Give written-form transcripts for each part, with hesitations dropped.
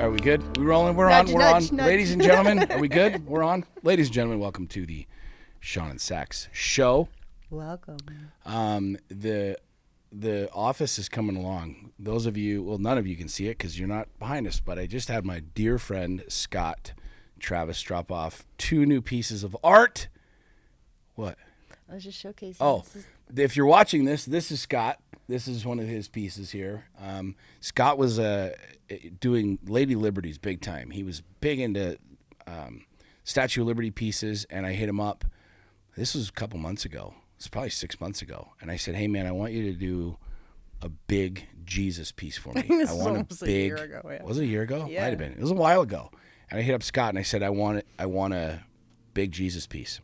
Are we good? We rolling? We're Nudge, on. We're nudge, on. nudge. Ladies and gentlemen, are we good? We're on. Ladies and gentlemen, welcome to the Sean and Sax Show. Welcome. The office is coming along. Those of you, well, none of you can see it because you're not behind us, but I just had my dear friend Scott Travis drop off 2 new pieces of art. What? I was just showcasing. Oh, if you're watching this is Scott. This is one of his pieces here. Scott was doing Lady Liberties big time. He was big into Statue of Liberty pieces, and I hit him up. This was a couple months ago. It's probably 6 months ago. And I said, hey, man, I want you to do a big Jesus piece for me. This I was want almost a year ago, yeah. Was it a year ago? Yeah. Might have been. It was a while ago. And I hit up Scott, and I said, I want a big Jesus piece.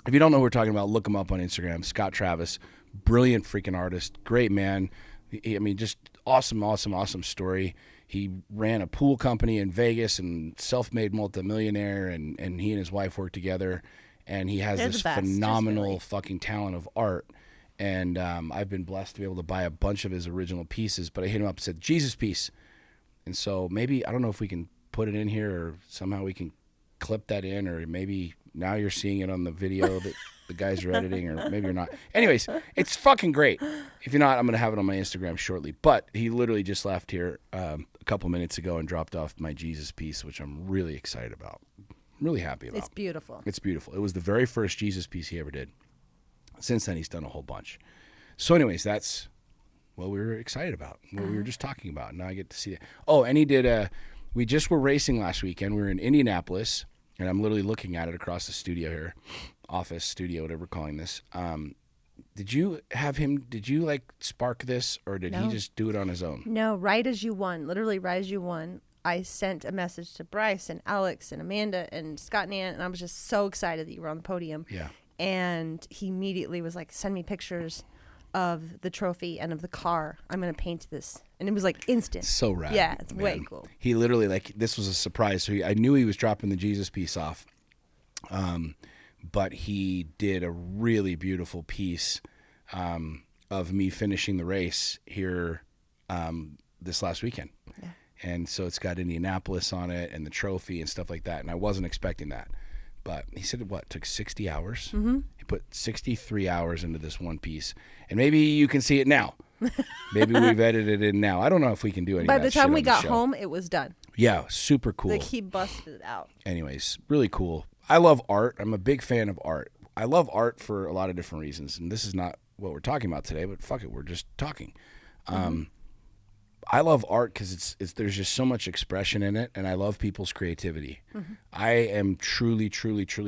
If you don't know who we're talking about, look him up on Instagram. Scott Travis, brilliant freaking artist, great man. I mean, just awesome story. He ran a pool company in Vegas and self-made multimillionaire, and he and his wife work together. And he has this phenomenal fucking talent of art. And I've been blessed to be able to buy a bunch of his original pieces. But I hit him up and said, Jesus piece. And so maybe, I don't know if we can put it in here or somehow we can clip that in, or maybe now you're seeing it on the video that the guys are editing, or maybe you're not. Anyways, it's fucking great. If you're not, I'm going to have it on my Instagram shortly. But he literally just left here a couple minutes ago and dropped off my Jesus piece, which I'm really excited about. I'm really happy about. It's beautiful. It's beautiful. It was the very first Jesus piece he ever did. Since then, he's done a whole bunch. So anyways, that's what we were excited about, what we were just talking about. Now I get to see it. Oh, and he did we just were racing last weekend. We were in Indianapolis, and I'm literally looking at it across the studio here, office, studio, whatever we're calling this. Did you like spark this, or did he just do it on his own? No, right as you won, literally right as you won, I sent a message to Bryce and Alex and Amanda and Scott and Ann, and I was just so excited that you were on the podium. Yeah. And he immediately was like, send me pictures of the trophy and of the car. I'm going to paint this. And it was like instant. So rad. Yeah, it's man. way cool. He literally, this was a surprise. So I knew he was dropping the Jesus piece off. But he did a really beautiful piece of me finishing the race here this last weekend. Yeah. And so it's got Indianapolis on it and the trophy and stuff like that. And I wasn't expecting that. But he said it took 60 hours? Mm-hmm. He put 63 hours into this one piece. And maybe you can see it now. Maybe we've edited it in now. I don't know if we can do any of that. By the time we got show. Home, it was done. Yeah, super cool. Like he busted it out. Anyways, really cool. I love art. I'm a big fan of art. I love art for a lot of different reasons. And this is not what we're talking about today, but fuck it, we're just talking. I love art because there's just so much expression in it, and I love people's creativity. Mm-hmm. I am truly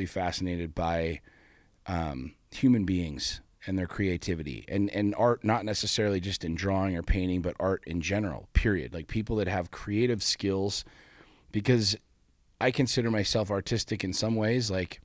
fascinated by human beings and their creativity, and art, not necessarily just in drawing or painting, but art in general, period. Like people that have creative skills, because I consider myself artistic in some ways, like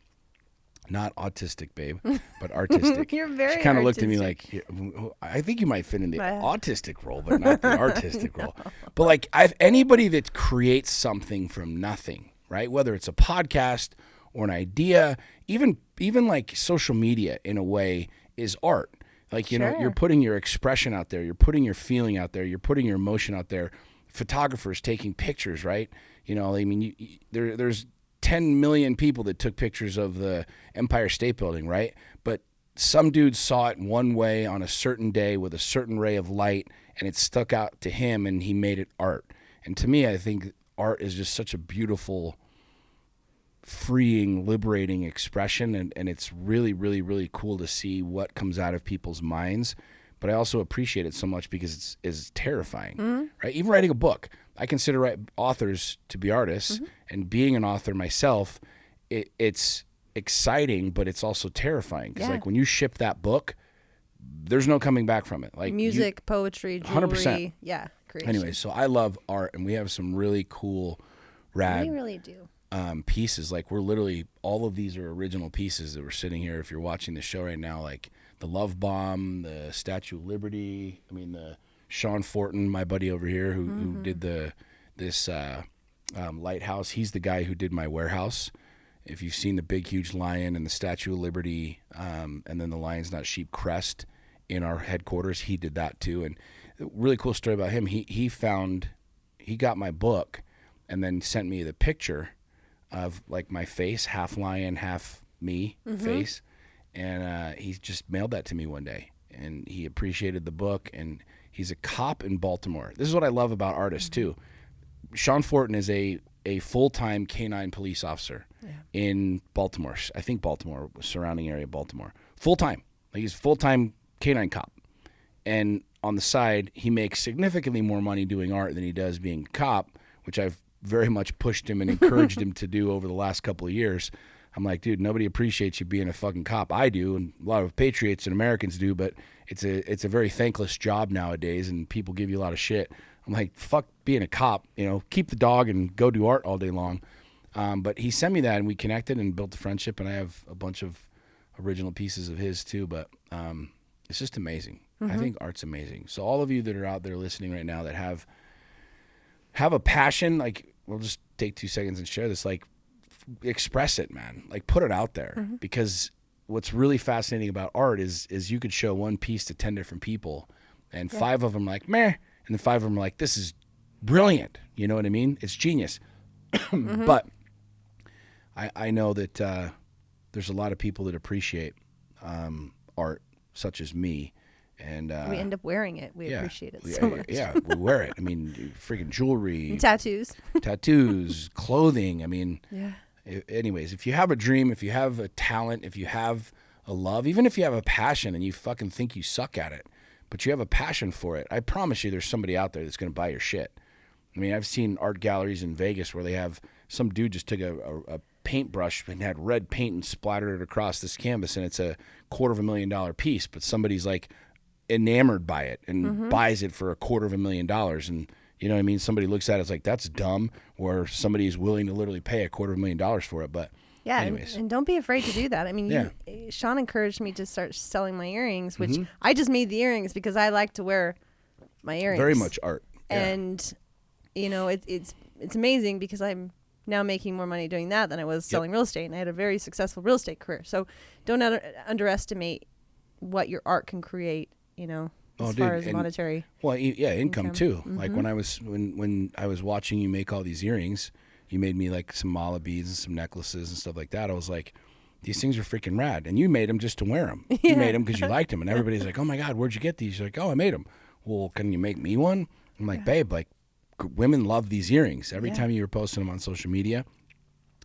not autistic, babe, but artistic. You're very She kind of looked at artistic. me like, I think you might fit in the autistic role, but not the artistic role. But like, anybody that creates something from nothing, right? Whether it's a podcast or an idea, even like social media in a way is art. Like, you know, you're putting your expression out there, you're putting your feeling out there, you're putting your emotion out there. Photographers taking pictures, right? You know, I mean, there's 10 million people that took pictures of the Empire State Building, right? But some dude saw it one way on a certain day with a certain ray of light, and it stuck out to him, and he made it art. And to me, I think art is just such a beautiful, freeing, liberating expression, and it's really cool to see what comes out of people's minds. But I also appreciate it so much because it's terrifying, right? Even writing a book, I consider authors to be artists, and being an author myself, it's exciting, but it's also terrifying because like when you ship that book, there's no coming back from it. Like music, poetry, jewelry, 100%. Yeah, creation. Anyway, so I love art, and we have some really cool, rad. We really do. Pieces. Like we're literally, all of these are original pieces that we're sitting here. If you're watching the show right now, like the Love Bomb, the Statue of Liberty. I mean, the Sean Fortin, my buddy over here, who did this lighthouse. He's the guy who did my warehouse. If you've seen the big, huge lion and the Statue of Liberty, and then the Lion's Not Sheep crest in our headquarters, he did that too. And a really cool story about him. He got my book, and then sent me the picture of like my face, half lion, half me face. And he just mailed that to me one day, and he appreciated the book, and he's a cop in Baltimore. This is what I love about artists too. Sean Fortin is a full-time canine police officer in Baltimore. I think Baltimore, surrounding area of Baltimore. Full-time. Like he's a full-time canine cop. And on the side, he makes significantly more money doing art than he does being a cop, which I've very much pushed him and encouraged him to do over the last couple of years. I'm like, dude, nobody appreciates you being a fucking cop. I do, and a lot of patriots and Americans do, but it's a very thankless job nowadays, and people give you a lot of shit. I'm like, fuck being a cop, keep the dog and go do art all day long. But he sent me that, and we connected and built a friendship, and I have a bunch of original pieces of his too, but it's just amazing. I think art's amazing. So all of you that are out there listening right now that have a passion, like, we'll just take 2 seconds and share this, like, express it, man. Like, put it out there, because what's really fascinating about art is you could show one piece to 10 different people, and 5 of them like, meh, and then 5 of them are like, this is brilliant. You know what I mean? It's genius. But I know that there's a lot of people that appreciate art, such as me. And we end up wearing it. We appreciate it so much. Yeah, we wear it. I mean, freaking jewelry. And tattoos. Clothing. I mean, anyways, if you have a dream, if you have a talent, if you have a love, even if you have a passion and you fucking think you suck at it, but you have a passion for it, I promise you there's somebody out there that's going to buy your shit. I mean, I've seen art galleries in Vegas where they have some dude just took a paintbrush and had red paint and splattered it across this canvas, and it's a $250,000 piece, but somebody's like enamored by it and buys it for $250,000. And you know what I mean? Somebody looks at it, it's like, that's dumb, or somebody is willing to literally pay $250,000 for it. But yeah, anyways. and don't be afraid to do that. I mean, Sean encouraged me to start selling my earrings, which I just made the earrings because I like to wear my earrings. Very much art. And it's amazing because I'm now making more money doing that than I was selling real estate, and I had a very successful real estate career. So don't underestimate what your art can create, as far as monetary. Well, income too. Like when I was watching you make all these earrings, you made me like some mala beads and some necklaces and stuff like that. I was like, these things are freaking rad. And you made them just to wear them. You made them because you liked them. And everybody's like, oh my God, where'd you get these? You're like, oh, I made them. Well, can you make me one? I'm like, babe, like, women love these earrings. Every time you were posting them on social media.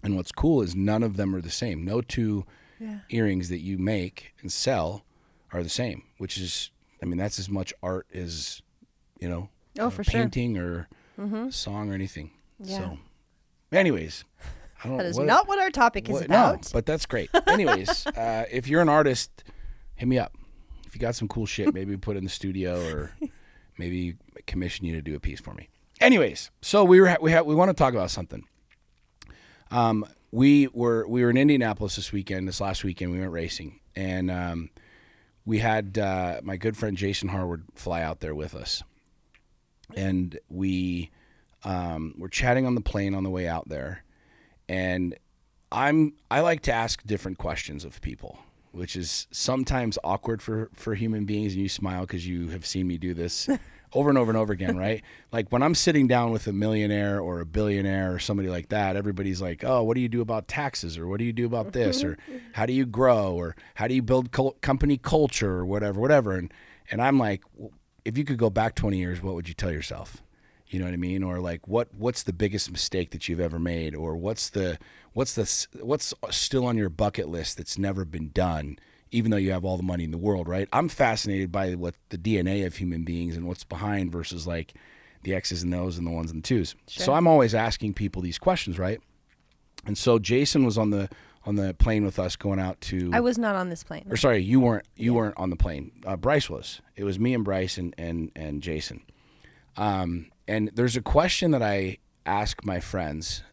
And what's cool is none of them are the same. No two earrings that you make and sell are the same, which is, I mean, that's as much art as, for painting or song or anything. Yeah. So anyways, that is not what our topic is about. No, but that's great. Anyways, if you're an artist, hit me up. If you got some cool shit, maybe put it in the studio or maybe commission you to do a piece for me. Anyways, so we want to talk about something. We were in Indianapolis this last weekend. We went racing, and we had my good friend Jason Harwood fly out there with us, and we were chatting on the plane on the way out there, and I like to ask different questions of people, which is sometimes awkward for human beings, and you smile because you have seen me do this over and over and over again, right? Like when I'm sitting down with a millionaire or a billionaire or somebody like that, everybody's like, oh, what do you do about taxes? Or what do you do about this? Or how do you grow? Or how do you build company culture or whatever. And I'm like, if you could go back 20 years, what would you tell yourself? You know what I mean? Or like, what's the biggest mistake that you've ever made? Or what's still on your bucket list that's never been done, even though you have all the money in the world, right? I'm fascinated by what the DNA of human beings and what's behind versus like the X's and O's and the ones and twos. Sure. So I'm always asking people these questions, right? And so Jason was on the plane with us going out to. I was not on this plane. Or sorry, you weren't on the plane. Bryce was. It was me and Bryce and Jason. And there's a question that I ask my friends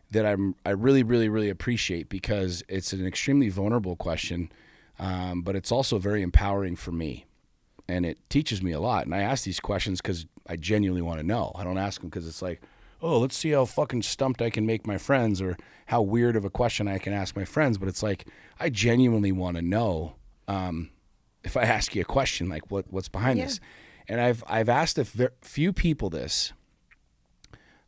that I really, really, really appreciate because it's an extremely vulnerable question, but it's also very empowering for me, and it teaches me a lot. And I ask these questions because I genuinely want to know. I don't ask them because it's like, oh, let's see how fucking stumped I can make my friends or how weird of a question I can ask my friends. But it's like I genuinely want to know if I ask you a question, like what's behind this. And I've asked a few people this.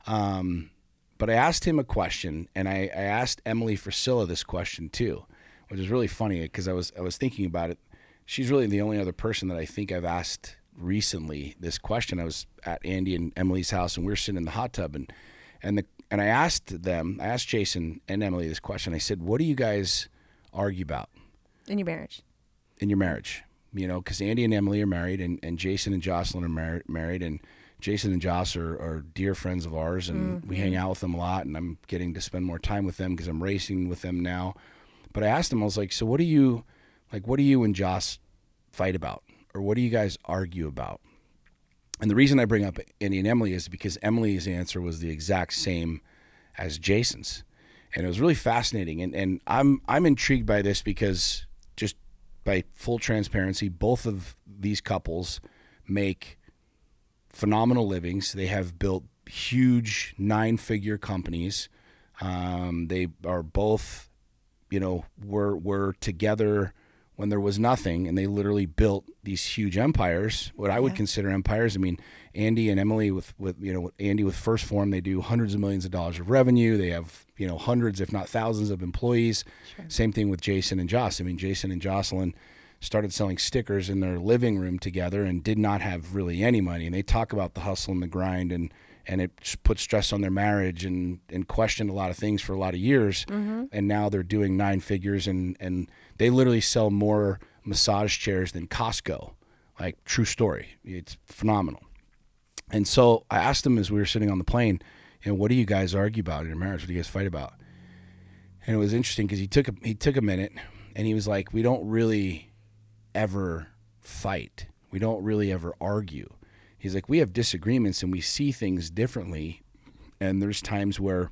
But I asked him a question, and I asked Emily Priscilla this question too, which is really funny because I was thinking about it. She's really the only other person that I think I've asked recently this question. I was at Andy and Emily's house, and we were sitting in the hot tub, and I asked Jason and Emily this question. I said, "What do you guys argue about in your marriage?" In your marriage, because Andy and Emily are married, and Jason and Jocelyn are married, and Jason and Joss are dear friends of ours, and we hang out with them a lot, and I'm getting to spend more time with them because I'm racing with them now. But I asked them, I was like, so what do you and Joss fight about? Or what do you guys argue about? And the reason I bring up Andy and Emily is because Emily's answer was the exact same as Jason's. And it was really fascinating. And I'm intrigued by this because, just by full transparency, both of these couples make phenomenal livings. They have built huge 9-figure companies. They are both, were together when there was nothing, and they literally built these huge empires, what I would consider empires. I mean, Andy and Emily with Andy with First Form, they do hundreds of millions of dollars of revenue. They have, hundreds, if not thousands of employees. Sure. Same thing with Jason and Joss. I mean, Jason and Jocelyn started selling stickers in their living room together and did not have really any money. And they talk about the hustle and the grind, and it put stress on their marriage and questioned a lot of things for a lot of years. Mm-hmm. And now they're doing 9 figures, and they literally sell more massage chairs than Costco. Like, true story. It's phenomenal. And so I asked him as we were sitting on the plane, what do you guys argue about in your marriage? What do you guys fight about? And it was interesting because he took a minute, and he was like, we don't really ever fight. We don't really ever argue. He's like, we have disagreements and we see things differently. And there's times where,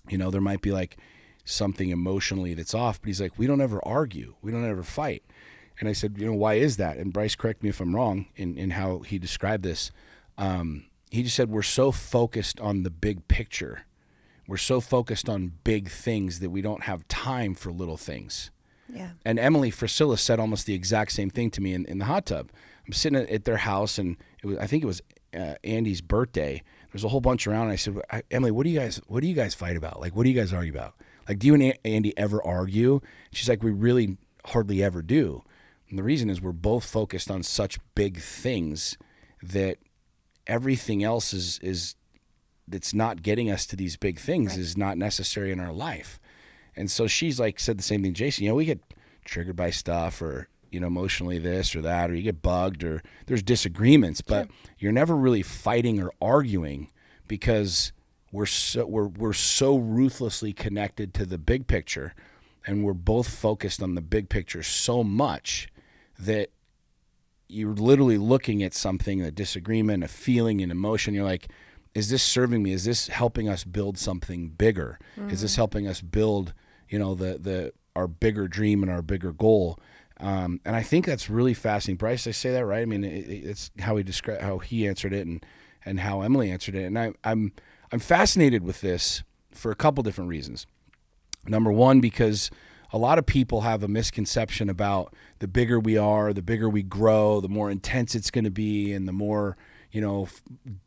there might be like something emotionally that's off, but he's like, we don't ever argue. We don't ever fight. And I said, why is that? And Bryce, correct me if I'm wrong in how he described this. He just said, we're so focused on the big picture. We're so focused on big things that we don't have time for little things. Yeah. And Emily Priscilla said almost the exact same thing to me in the hot tub. I'm sitting at their house, and I think it was Andy's birthday. There's a whole bunch around, and I said, Emily, what do you guys fight about? Like, what do you guys argue about? Like, do you and Andy ever argue? She's like, we really hardly ever do. And the reason is we're both focused on such big things that everything else is that's not getting us to these big things is not necessary in our life. And so she's like, said the same thing, Jason, we get triggered by stuff, or, emotionally this or that, or you get bugged, or there's disagreements, but you're never really fighting or arguing because we're so ruthlessly connected to the big picture, and we're both focused on the big picture so much that you're literally looking at something, a disagreement, a feeling, an emotion. You're like, is this serving me? Is this helping us build something bigger? Mm-hmm. Is this helping us build, our bigger dream and our bigger goal? And I think that's really fascinating. Bryce, I say that right? I mean, it's how he answered it, and how Emily answered it. And I'm fascinated with this for a couple different reasons. Number one, because a lot of people have a misconception about the bigger we are, the bigger we grow, the more intense it's going to be, and the more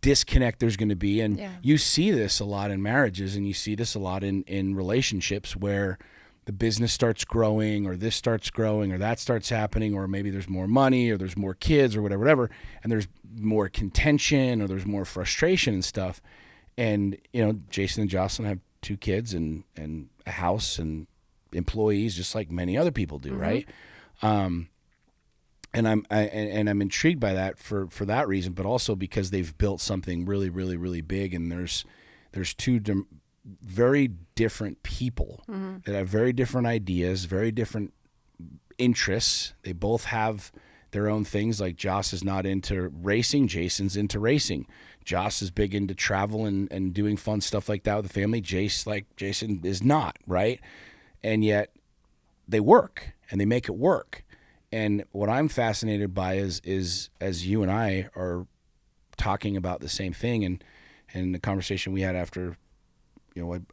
disconnect there's going to be. And you see this a lot in marriages, and you see this a lot in relationships where the business starts growing, or this starts growing, or that starts happening, or maybe there's more money, or there's more kids, or whatever, and there's more contention, or there's more frustration and stuff. And, Jason and Jocelyn have 2 kids and a house and employees, just like many other people do, mm-hmm. right? And I'm intrigued by that for that reason, but also because they've built something really, really, really big, and there's 2 very different people mm-hmm. that have very different ideas, very different interests. They both have their own things. Like, Joss is not into racing, Jason's into racing. Joss is big into travel and doing fun stuff like that with the family. Jason is not, right? And yet they work, and they make it work. And what I'm fascinated by is as you and I are talking about the same thing, and the conversation we had after,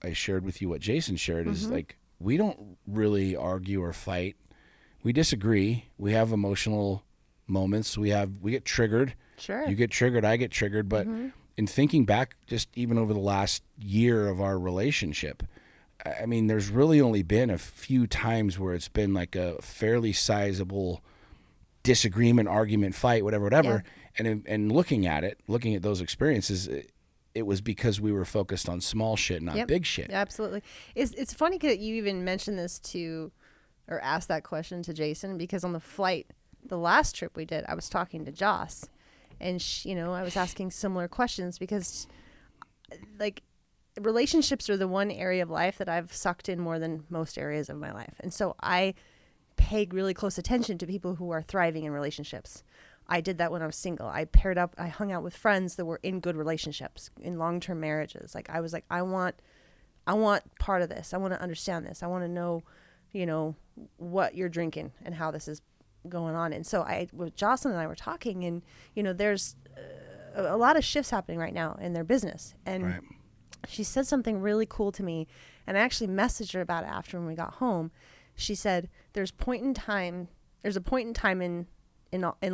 I shared with you what Jason shared mm-hmm. is like, we don't really argue or fight. We disagree. We have emotional moments. We get triggered. Sure. You get triggered, I get triggered, but mm-hmm. in thinking back, just even over the last year of our relationship, I mean, there's really only been a few times where it's been like a fairly sizable disagreement, argument, fight, whatever. Yeah. And looking at those experiences, it was because we were focused on small shit, not big shit. Absolutely. It's funny that you even mentioned this or asked that question to Jason, because on the flight, the last trip we did, I was talking to Joss, and I was asking similar questions because, like, relationships are the one area of life that I've sucked in more than most areas of my life. And so I pay really close attention to people who are thriving in relationships. I did that when I was single. I paired up, I hung out with friends that were in good relationships, in long-term marriages. Like, I was like, I want part of this. I want to understand this. I want to know, what you're drinking and how this is going on. And so with Jocelyn and I were talking, and, there's a lot of shifts happening right now in their business. And right. She said something really cool to me, and I actually messaged her about it after when we got home. She said, there's a point in time in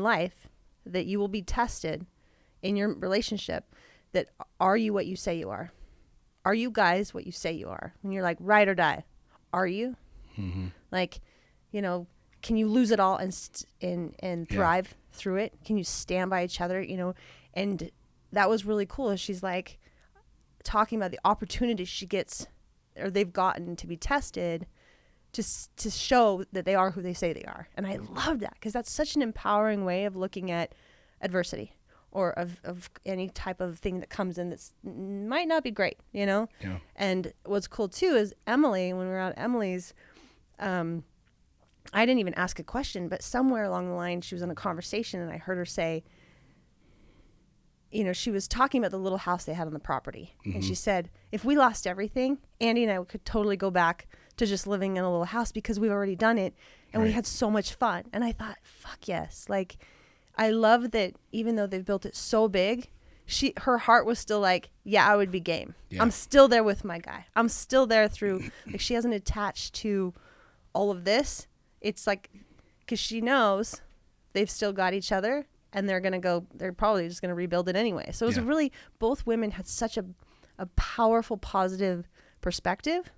life that you will be tested in your relationship, that are you what you say you are? Are you guys what you say you are? And you're like, ride or die. Are you? Mm-hmm. Like, can you lose it all and thrive through it? Can you stand by each other? And that was really cool. She's like talking about the opportunities she gets, or they've gotten to be tested to show that they are who they say they are. And I love that, because that's such an empowering way of looking at adversity, or of any type of thing that comes in that might not be great, Yeah. And what's cool too is Emily, when we were out at Emily's, I didn't even ask a question, but somewhere along the line she was in a conversation, and I heard her say, she was talking about the little house they had on the property. Mm-hmm. And she said, if we lost everything, Andy and I could totally go back to just living in a little house, because we've already done it and right. We had so much fun. And I thought, fuck yes. Like, I love that even though they've built it so big, her heart was still like, yeah, I would be game. Yeah. I'm still there with my guy. I'm still there through, like, she hasn't attached to all of this. It's like, because she knows they've still got each other, and they're probably just going to rebuild it anyway. So it was really, both women had such a powerful, positive perspective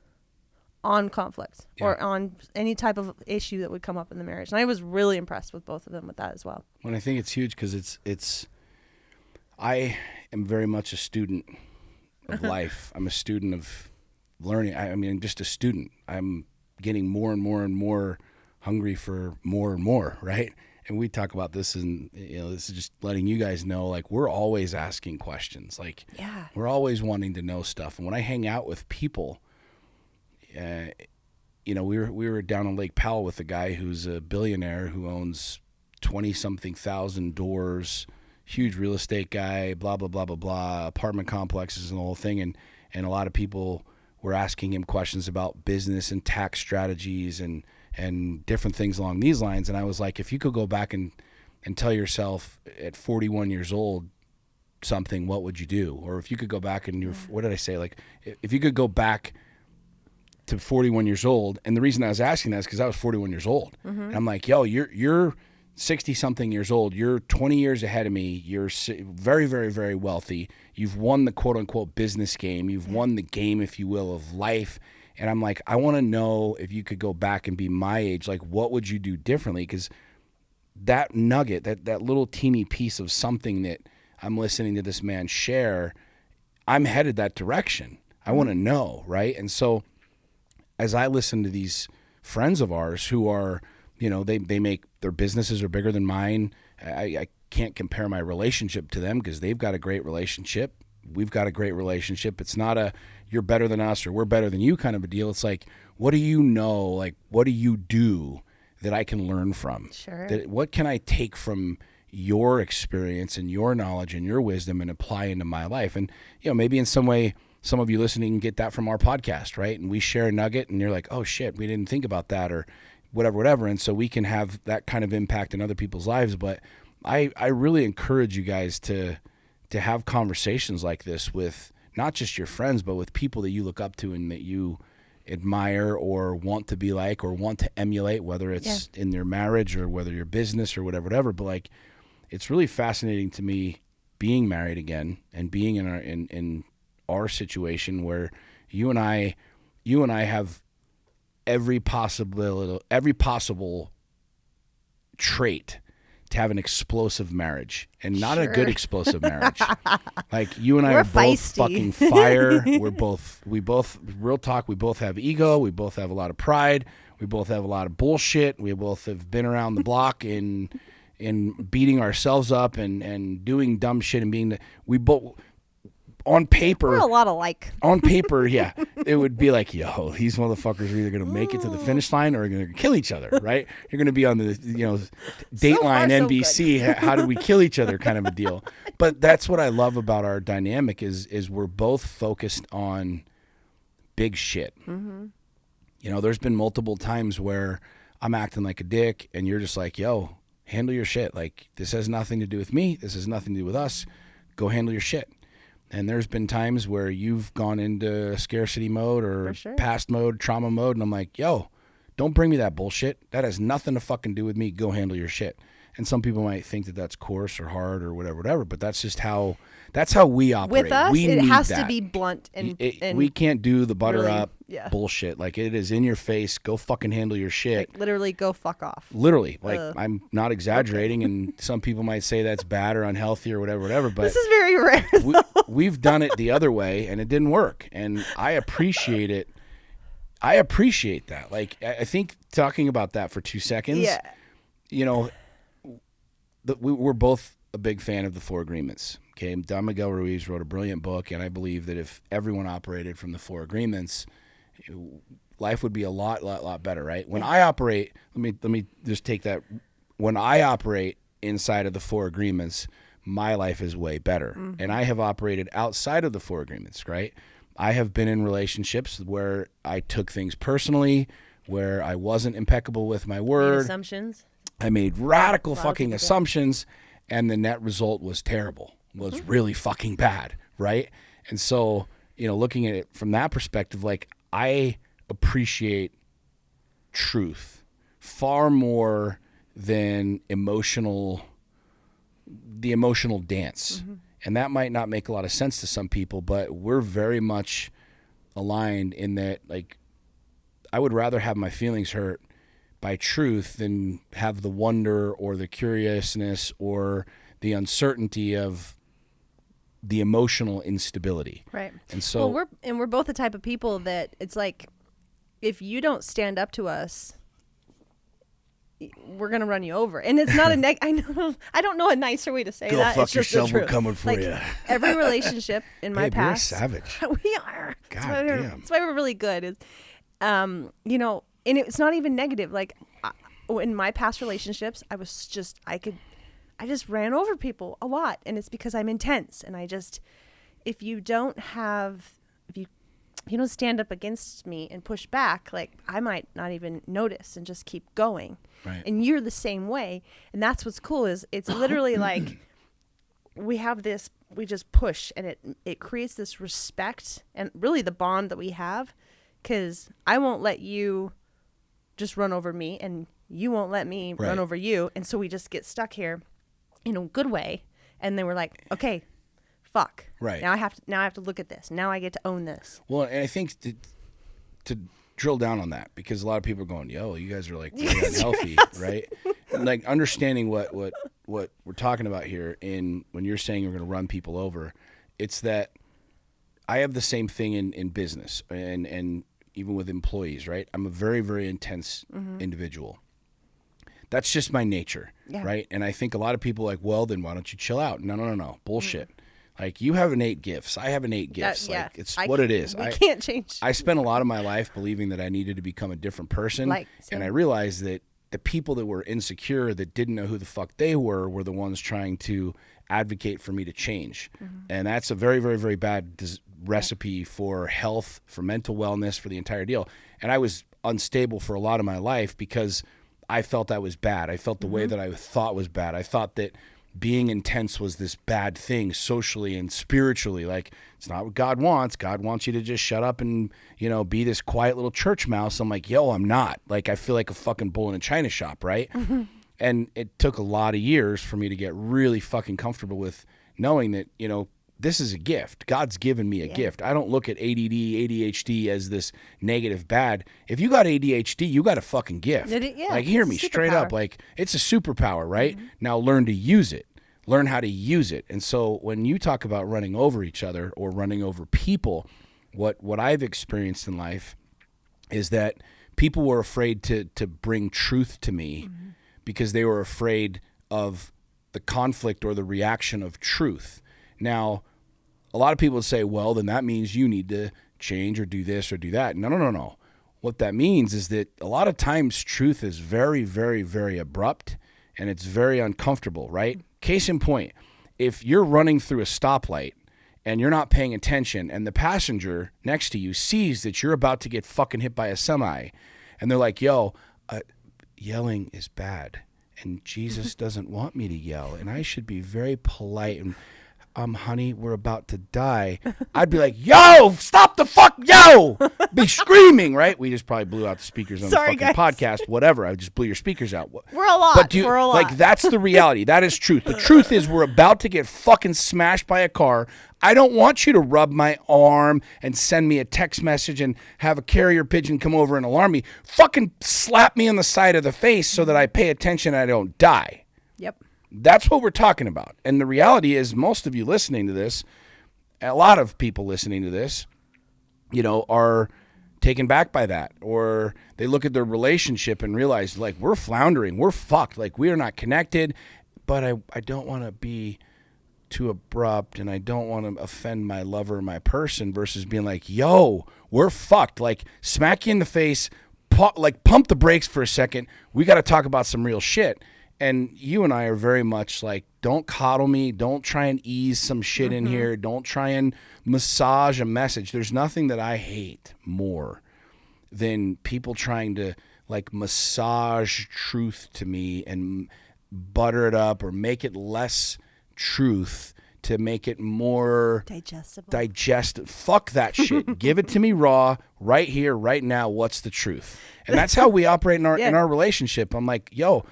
on conflict or on any type of issue that would come up in the marriage. And I was really impressed with both of them with that as well. Well, I think it's huge, because I am very much a student of life. I'm a student of learning. I mean, just a student. I'm getting more and more and more hungry for more and more, right? And we talk about this, and this is just letting you guys know, like, we're always asking questions. Like, we're always wanting to know stuff. And when I hang out with people, we were down on Lake Powell with a guy who's a billionaire who owns 20-something thousand doors, huge real estate guy, blah, blah, blah, blah, blah, apartment complexes and the whole thing. And a lot of people were asking him questions about business and tax strategies and different things along these lines. And I was like, if you could go back and tell yourself at 41 years old something, what would you do? Or if you could go back and what did I say? Like, if you could go back to 41 years old, and the reason I was asking that is because I was 41 years old. Mm-hmm. And I'm like, yo, you're 60 something years old. You're 20 years ahead of me. You're very, very, very wealthy. You've won the quote unquote business game. You've won the game, if you will, of life. And I'm like, I want to know, if you could go back and be my age, like, what would you do differently? Because that nugget, that little teeny piece of something that I'm listening to this man share, I'm headed that direction. I want to know, right? And so as I listen to these friends of ours who are, they make, their businesses are bigger than mine. I can't compare my relationship to them, because they've got a great relationship. We've got a great relationship. It's not a you're better than us or we're better than you kind of a deal. It's like, what do you know? Like, what do you do that I can learn from? Sure. What can I take from your experience and your knowledge and your wisdom and apply into my life? And, maybe in some way, some of you listening can get that from our podcast, right? And we share a nugget and you're like, oh shit, we didn't think about that, or whatever. And so we can have that kind of impact in other people's lives. But I really encourage you guys to have conversations like this with not just your friends, but with people that you look up to and that you admire or want to be like or want to emulate, whether it's in their marriage or whether your business or whatever. But like, it's really fascinating to me being married again and being in our situation where you and I have every possible trait to have an explosive marriage, and not a good explosive marriage. Like you and I We're are both feisty. fucking fire. We both real talk. We both have ego. We both have a lot of pride. We both have a lot of bullshit. We both have been around the block in beating ourselves up and doing dumb shit and being we both. On paper, We're a lot alike. On paper, yeah, it would be like, yo, these motherfuckers are either going to make it to the finish line or are going to kill each other, right? You're going to be on the, Dateline NBC, how did we kill each other kind of a deal. But that's what I love about our dynamic is we're both focused on big shit. Mm-hmm. There's been multiple times where I'm acting like a dick and you're just like, yo, handle your shit. Like, this has nothing to do with me. This has nothing to do with us. Go handle your shit. And there's been times where you've gone into scarcity mode or past mode, trauma mode, and I'm like, yo, don't bring me that bullshit. That has nothing to fucking do with me. Go handle your shit. And some people might think that that's coarse or hard or whatever, but that's just how we operate. With us, it has to be blunt and we can't do the butter really, up bullshit. Like, it is in your face. Go fucking handle your shit. Like, literally, go fuck off. Literally. Like, I'm not exaggerating, and some people might say that's bad or unhealthy or whatever, but this is very rare. We've done it the other way, and it didn't work, and I appreciate it. I appreciate that. Like, I think talking about that for 2 seconds, we're both a big fan of the 4 Agreements. Okay, Don Miguel Ruiz wrote a brilliant book, and I believe that if everyone operated from the 4 Agreements, life would be a lot better, right? When I operate, let me just take that. When I operate inside of the 4 Agreements, my life is way better. Mm-hmm. And I have operated outside of the 4 Agreements, right? I have been in relationships where I took things personally, where I wasn't impeccable with my word. Assumptions. I made radical fucking assumptions, and the net result was terrible. Was really fucking bad, right? And so, looking at it from that perspective, like, I appreciate truth far more than the emotional dance. Mm-hmm. And that might not make a lot of sense to some people, but we're very much aligned in that, like, I would rather have my feelings hurt by truth than have the wonder or the curiousness or the uncertainty of the emotional instability. Right. And so we're both the type of people that it's like, if you don't stand up to us, we're going to run you over. And it's not I don't know a nicer way to say Go that. fuck it's just yourself, the we're truth. coming for like, you. Every relationship in my past. You're a savage. We are. God damn. That's why we're really good. Is, and it's not even negative. Like, in my past relationships, I just ran over people a lot, and it's because I'm intense, and if you don't stand up against me and push back, like, I might not even notice and just keep going. Right. And you're the same way, and that's what's cool is it's literally like we just push, and it creates this respect and really the bond that we have, because I won't let you just run over me, and you won't let me run over you, and so we just get stuck here in a good way, and then we're like, okay, fuck. Right. Now I have to look at this. Now I get to own this. Well, and I think to drill down on that, because a lot of people are going, yo, you guys are like really unhealthy, right? Like, understanding what we're talking about here, when you're saying we're going to run people over, it's that I have the same thing in business and even with employees, right? I'm a very, very intense individual. That's just my nature, right? And I think a lot of people are like, well, then why don't you chill out? No. Bullshit. Like, you have innate gifts. I have innate gifts. Like, it's what it is. We can't change. I spent a lot of my life believing that I needed to become a different person. And I realized that the people that were insecure, that didn't know who the fuck they were the ones trying to advocate for me to change. Mm-hmm. And that's a very, very, very bad recipe for health, for mental wellness, for the entire deal. And I was unstable for a lot of my life because I felt I was bad. I felt the way that I thought was bad. I thought that being intense was this bad thing socially and spiritually. Like, it's not what God wants. God wants you to just shut up and, be this quiet little church mouse. I'm like, yo, I'm not. Like, I feel like a fucking bull in a china shop, right? And it took a lot of years for me to get really fucking comfortable with knowing that, you know, this is a gift. God's given me a gift. I don't look at ADD, ADHD as this negative bad. If you got ADHD, you got a fucking gift. Like, hear me straight up. Like, it's a superpower, right? Mm-hmm. Now learn to use it. Learn how to use it. And so when you talk about running over each other or running over people, what I've experienced in life is that people were afraid to bring truth to me because they were afraid of the conflict or the reaction of truth. Now, a lot of people say, well, then that means you need to change or do this or do that. No. What that means is that a lot of times truth is very, very, very abrupt and it's very uncomfortable, right? Case in point, if you're running through a stoplight and you're not paying attention and the passenger next to you sees that you're about to get fucking hit by a semi and they're like, yo, yelling is bad and Jesus doesn't want me to yell and I should be very polite and honey, we're about to die. I'd be like, yo, stop the fuck, yo! Be screaming, right? We just probably blew out the speakers on the fucking podcast, whatever. I just blew your speakers out. We're a lot. But we're a lot. Like, that's the reality. That is truth. The truth is we're about to get fucking smashed by a car. I don't want you to rub my arm and send me a text message and have a carrier pigeon come over and alarm me. Fucking slap me on the side of the face so that I pay attention and I don't die. Yep. That's what we're talking about. And the reality is most of you listening to this, a lot of people listening to this, you know, are taken back by that. Or they look at their relationship and realize, like, we're floundering. We're fucked. Like, we are not connected. But I don't want to be too abrupt and I don't want to offend my lover or my person versus being like, yo, we're fucked. Like, smack you in the face, pump the brakes for a second. We got to talk about some real shit. And you and I are very much like, don't coddle me. Don't try and ease some shit in here. Don't try and massage a message. There's nothing that I hate more than people trying to like massage truth to me and butter it up or make it less truth to make it more digestible. Fuck that shit. Give it to me raw, right here, right now. What's the truth? And that's how we operate in our relationship. I'm like, yo,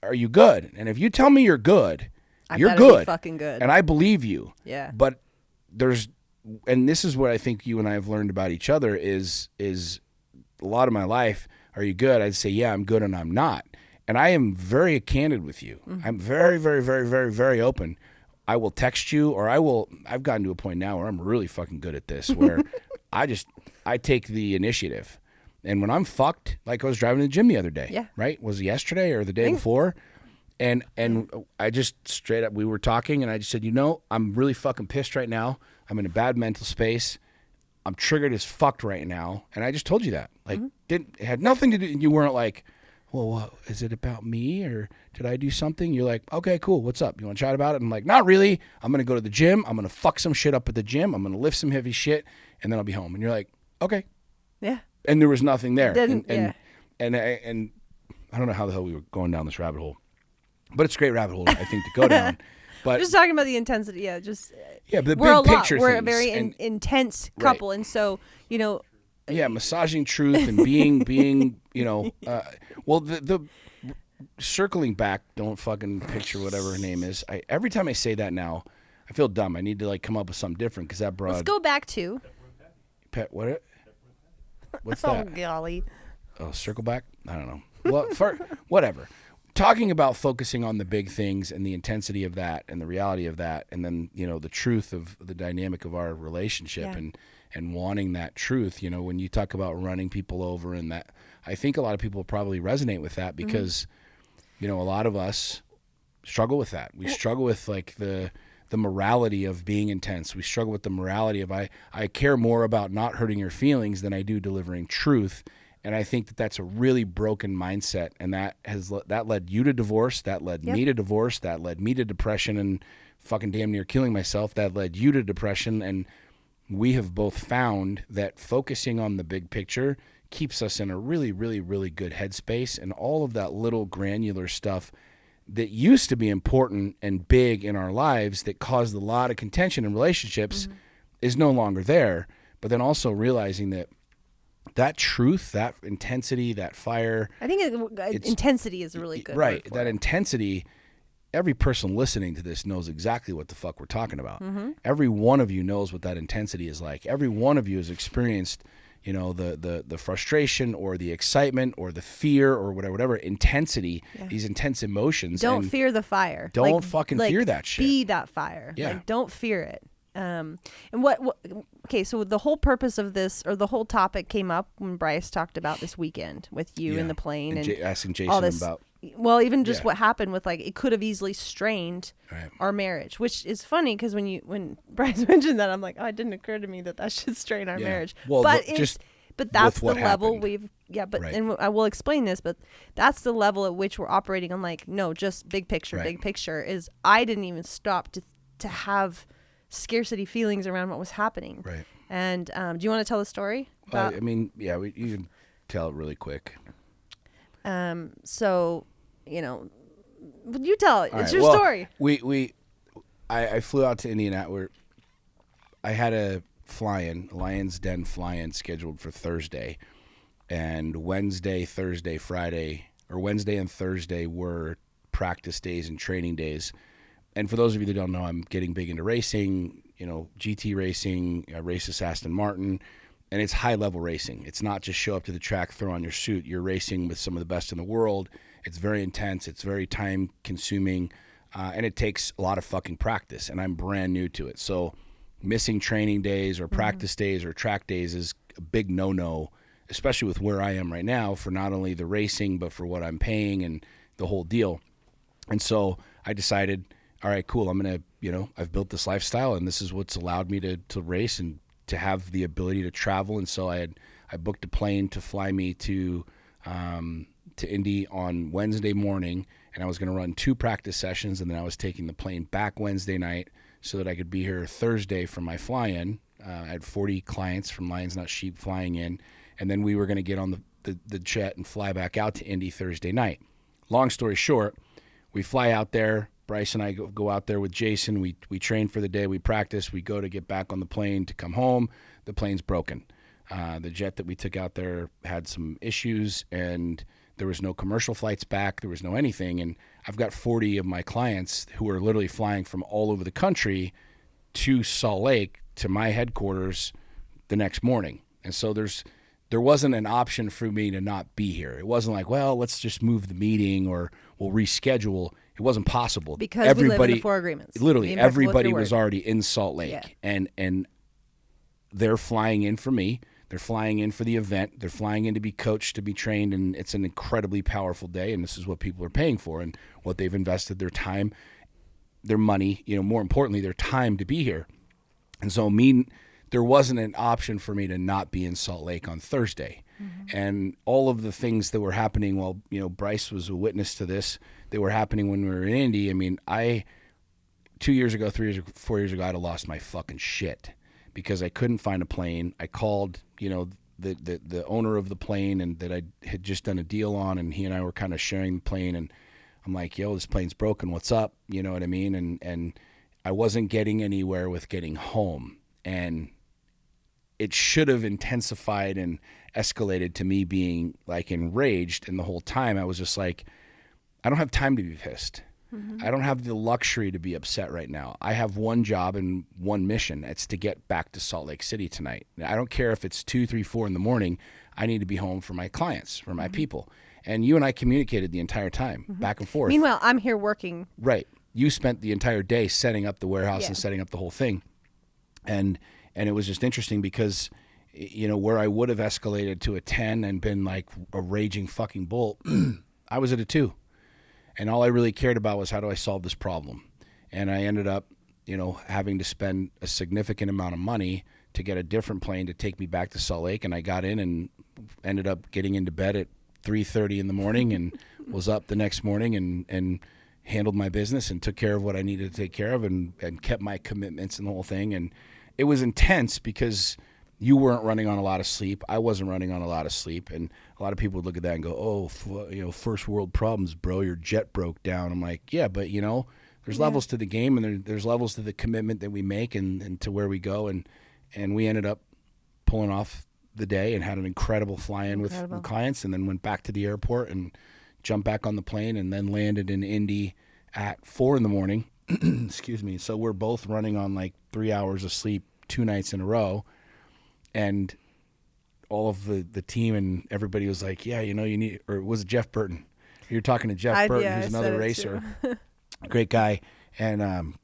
are you good? And if you tell me you're good, you're good. Be fucking good. And I believe you. Yeah. But and this is what I think you and I have learned about each other is a lot of my life, are you good? I'd say, yeah, I'm good and I'm not. And I am very candid with you. I'm very, very, very, very, very open. I will text you or I've gotten to a point now where I'm really fucking good at this, where I take the initiative. And when I'm fucked, like I was driving to the gym the other day, right? Was it yesterday or the day before? And I just straight up, we were talking and I just said, you know, I'm really fucking pissed right now. I'm in a bad mental space. I'm triggered as fucked right now. And I just told you that. Like, it had nothing to do, you weren't like, well, is it about me or did I do something? You're like, okay, cool. What's up? You want to chat about it? And I'm like, not really. I'm going to go to the gym. I'm going to fuck some shit up at the gym. I'm going to lift some heavy shit and then I'll be home. And you're like, okay. Yeah. And there was nothing there. And I don't know how the hell we were going down this rabbit hole, but it's a great rabbit hole, I think, to go down. But just talking about the intensity. Yeah. But the we're big picture We're things. a very intense couple. Right. And so, you know. Yeah. Massaging truth and being, you know, well, the circling back, don't fucking picture whatever her name is. Every time I say that now, I feel dumb. I need to like come up with something different because that broad. Let's go back to. What's that? Oh, golly. Oh, circle back? I don't know. Well, whatever. Talking about focusing on the big things and the intensity of that and the reality of that and then, you know, the truth of the dynamic of our relationship and wanting that truth, you know, when you talk about running people over and that, I think a lot of people probably resonate with that because, you know, a lot of us struggle with that. We struggle with like the morality of being intense. We struggle with the morality of I care more about not hurting your feelings than I do delivering truth. And I think that that's a really broken mindset. And that led you to divorce. That led me to divorce. That led me to depression and fucking damn near killing myself. That led you to depression. And we have both found that focusing on the big picture keeps us in a really, really, really good headspace. And all of that little granular stuff that used to be important and big in our lives that caused a lot of contention in relationships is no longer there. But then also realizing that that truth, that intensity, that fire. I think intensity is a really good word for that it. intensity. Every person listening to this knows exactly what the fuck we're talking about. Every one of you knows what that intensity is like. Every one of you has experienced, the frustration or the excitement or the fear or whatever intensity, these intense emotions. Don't fear the fire. Don't fucking fear that shit. Be that fire. Yeah. Like, don't fear it. And okay, so the whole purpose of this, or the whole topic, came up when Bryce talked about this weekend with you in the plane and asking all Jason this, about. well, even just what happened with, like, it could have easily strained our marriage, which is funny because when Bryce mentioned that, I'm like, oh, it didn't occur to me that should strain our marriage. Well, but but that's the level happened. and I will explain this, but that's the level at which we're operating on. Like, no, just big picture. Right. Big picture is I didn't even stop to have scarcity feelings around what was happening. Right. And do you want to tell the story? I mean, yeah, you can tell it really quick. So, you tell it. It's your story. I flew out to Indianapolis. I had a Lion's Den fly-in scheduled for Thursday, and Wednesday, Thursday, Friday, or Wednesday and Thursday were practice days and training days. And for those of you that don't know, I'm getting big into racing, GT racing. I race this Aston Martin, and it's high-level racing. It's not just show up to the track, throw on your suit. You're racing with some of the best in the world. It's very intense. It's very time-consuming, and it takes a lot of fucking practice, and I'm brand new to it. So missing training days or practice days or track days is a big no-no, especially with where I am right now, for not only the racing but for what I'm paying and the whole deal. And so I decided, all right, cool, I'm going to, I've built this lifestyle, and this is what's allowed me to race and to have the ability to travel. And so I booked a plane to fly me to Indy on Wednesday morning, and I was going to run 2 practice sessions, and then I was taking the plane back Wednesday night so that I could be here Thursday for my fly-in. I had 40 clients from Lions Not Sheep flying in, and then we were going to get on the jet and fly back out to Indy Thursday night. Long story short, we fly out there. Bryce and I go out there with Jason. We train for the day. We practice. We go to get back on the plane to come home. The plane's broken. The jet that we took out there had some issues, and there was no commercial flights back. There was no anything. And I've got 40 of my clients who are literally flying from all over the country to Salt Lake to my headquarters the next morning. And so there wasn't an option for me to not be here. It wasn't like, well, let's just move the meeting or we'll reschedule. It wasn't possible. Because we live in the 4 agreements. Literally, everybody was already in Salt Lake. Yeah. And they're flying in for me. They're flying in for the event. They're flying in to be coached, to be trained, and it's an incredibly powerful day, and this is what people are paying for and what they've invested their time, their money, more importantly, their time to be here. And so there wasn't an option for me to not be in Salt Lake on Thursday. Mm-hmm. And all of the things that were happening while, Bryce was a witness to this, they were happening when we were in Indy. I mean, 2 years ago, 3 years ago, 4 years ago, I'd have lost my fucking shit because I couldn't find a plane. I called, the owner of the plane and that I had just done a deal on, and he and I were kind of sharing the plane, and I'm like, yo, this plane's broken. What's up? You know what I mean? And I wasn't getting anywhere with getting home, and it should have intensified and escalated to me being like enraged. And the whole time I was just like, I don't have time to be pissed. Mm-hmm. I don't have the luxury to be upset right now. I have one job and one mission. It's to get back to Salt Lake City tonight. I don't care if it's 2, 3, 4 in the morning. I need to be home for my clients, for my people. And you and I communicated the entire time, back and forth. Meanwhile, I'm here working. Right. You spent the entire day setting up the warehouse and setting up the whole thing. And it was just interesting because, where I would have escalated to a 10 and been like a raging fucking bull, I was at a 2. And all I really cared about was, how do I solve this problem? And I ended up, having to spend a significant amount of money to get a different plane to take me back to Salt Lake. And I got in and ended up getting into bed at 3:30 in the morning and was up the next morning and handled my business and took care of what I needed to take care of and kept my commitments and the whole thing. And it was intense because you weren't running on a lot of sleep. I wasn't running on a lot of sleep. And a lot of people would look at that and go, oh, first world problems, bro. Your jet broke down. I'm like, yeah, but, there's levels to the game, and there's levels to the commitment that we make and to where we go. And we ended up pulling off the day and had an incredible fly-in with clients, and then went back to the airport and jumped back on the plane, and then landed in Indy at 4 a.m. Excuse me. So we're both running on like 3 hours of sleep 2 nights in a row, and all of the team and everybody was like, yeah, you need, or was it Jeff Burton? You're talking to Jeff Burton, who's another racer, great guy, and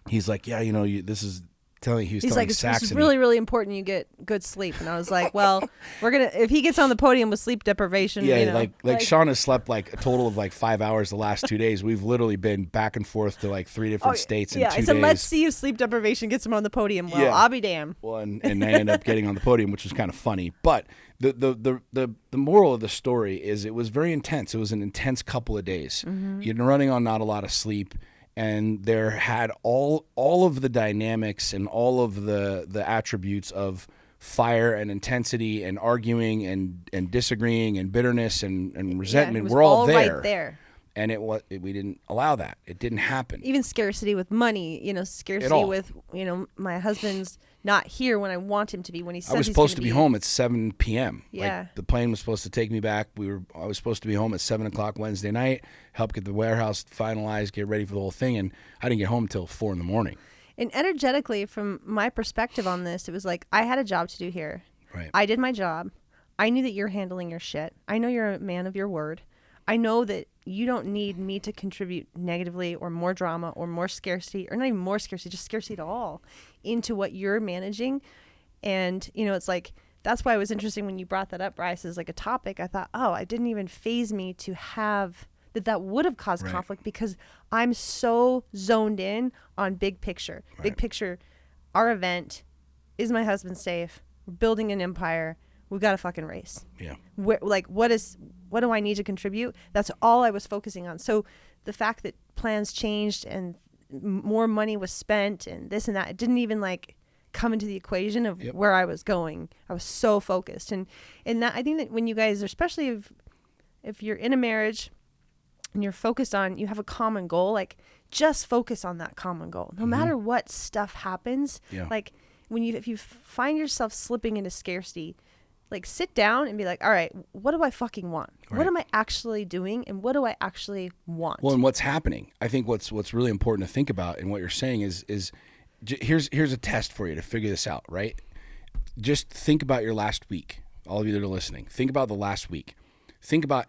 he's like, yeah, this is telling. He's telling like, Sax, it's really, really important you get good sleep. And I was like, well, if he gets on the podium with sleep deprivation, like Sean has slept like a total of like 5 hours the last 2 days. We've literally been back and forth to like 3 different states in 2 days. I said, let's see if sleep deprivation gets him on the podium. Well, I'll be damned. Well, and I ended up getting on the podium, which was kind of funny. But the moral of the story is it was very intense. It was an intense couple of days. Mm-hmm. You're running on not a lot of sleep. And there had all of the dynamics and all of the attributes of fire and intensity and arguing and disagreeing and bitterness and resentment. We're all there. Right there. And we didn't allow that. It didn't happen. Even scarcity with money, scarcity with, my husband's not here when I want him to be. When he says I was supposed to be home at 7 p.m. Yeah. Like the plane was supposed to take me back. I was supposed to be home at 7 o'clock Wednesday night, help get the warehouse finalized, get ready for the whole thing. And I didn't get home until 4 a.m. And energetically, from my perspective on this, it was like, I had a job to do here. Right. I did my job. I knew that you're handling your shit. I know you're a man of your word. I know that you don't need me to contribute negatively or more drama or more scarcity, or not even more scarcity, just scarcity at all, into what you're managing. And, it's like, that's why it was interesting when you brought that up, Bryce, as like a topic. I thought, it didn't even faze me to have that would have caused conflict, because I'm so zoned in on big picture. Right. Big picture, our event, is my husband safe? We're building an empire. We've got a fucking race. Yeah. What do I need to contribute? That's all I was focusing on. So the fact that plans changed and more money was spent and this and that, it didn't even like come into the equation of where I was going. I was so focused. And that, I think that when you guys, especially if you're in a marriage and you're focused on, you have a common goal, like just focus on that common goal. No matter what stuff happens, like if you find yourself slipping into scarcity, like sit down and be like, all right, what do I fucking want? Right. What am I actually doing? And what do I actually want? Well, and what's happening? I think what's really important to think about and what you're saying is here's a test for you to figure this out, right? Just think about your last week. All of you that are listening, think about the last week. Think about,